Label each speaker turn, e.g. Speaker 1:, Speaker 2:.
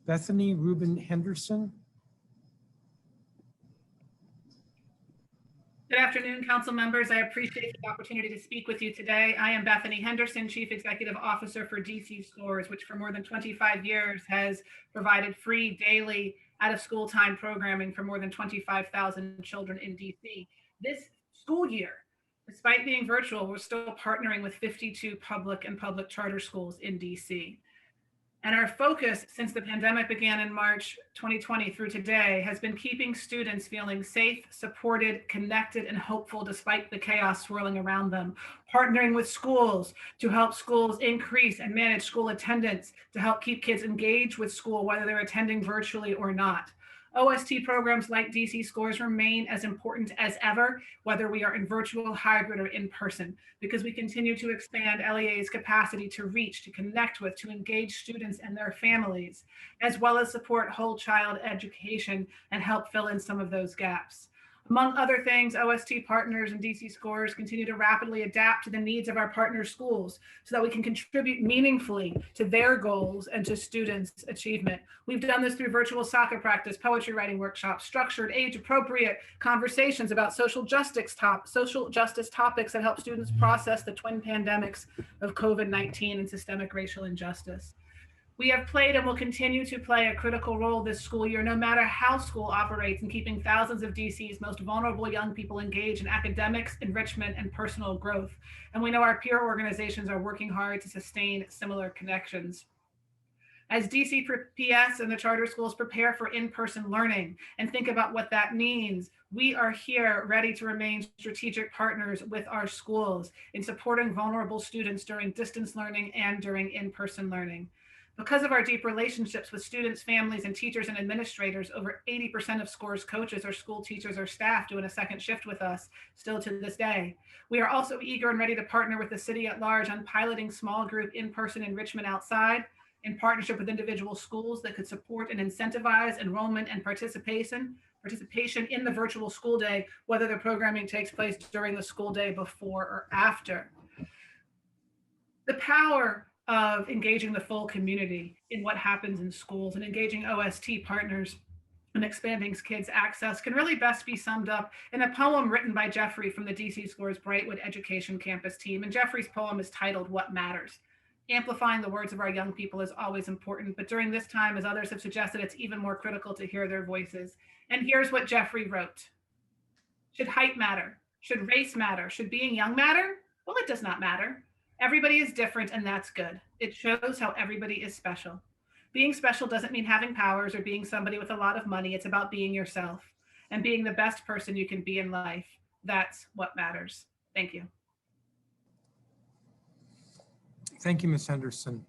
Speaker 1: Bethany Henderson.
Speaker 2: Good afternoon, council members. I appreciate the opportunity to speak with you today. I am Bethany Henderson, Chief Executive Officer for DC Scores, which for more than 25 years has provided free daily out-of-school time programming for more than 25,000 children in DC. This school year, despite being virtual, we're still partnering with 52 public and public charter schools in DC. And our focus since the pandemic began in March 2020 through today has been keeping students feeling safe, supported, connected, and hopeful despite the chaos swirling around them. Partnering with schools to help schools increase and manage school attendance, to help keep kids engaged with school, whether they're attending virtually or not. OST programs like DC Scores remain as important as ever, whether we are in virtual, hybrid, or in person, because we continue to expand LEA's capacity to reach, to connect with, to engage students and their families, as well as support whole child education and help fill in some of those gaps. Among other things, OST partners and DC Scores continue to rapidly adapt to the needs of our partner schools so that we can contribute meaningfully to their goals and to students' achievement. We've done this through virtual soccer practice, poetry writing workshops, structured age-appropriate conversations about social justice topics that help students process the twin pandemics of COVID-19 and systemic racial injustice. We have played and will continue to play a critical role this school year, no matter how school operates, in keeping thousands of DC's most vulnerable young people engaged in academics, enrichment, and personal growth. And we know our peer organizations are working hard to sustain similar connections. As DCPS and the charter schools prepare for in-person learning and think about what that means, we are here ready to remain strategic partners with our schools in supporting vulnerable students during distance learning and during in-person learning. Because of our deep relationships with students, families, and teachers and administrators, over 80% of Scores coaches are school teachers or staff doing a second shift with us still to this day. We are also eager and ready to partner with the city at large on piloting small group in-person enrichment outside in partnership with individual schools that could support and incentivize enrollment and participation in the virtual school day, whether the programming takes place during the school day, before or after. The power of engaging the full community in what happens in schools and engaging OST partners and expanding kids' access can really best be summed up in a poem written by Jeffrey from the DC Scores Brightwood Education Campus team. And Jeffrey's poem is titled, "What Matters?" Amplifying the words of our young people is always important, but during this time, as others have suggested, it's even more critical to hear their voices. And here's what Jeffrey wrote. Should height matter? Should race matter? Should being young matter? Well, it does not matter. Everybody is different, and that's good. It shows how everybody is special. Being special doesn't mean having powers or being somebody with a lot of money. It's about being yourself and being the best person you can be in life. That's what matters. Thank you.
Speaker 1: Thank you, Ms. Henderson.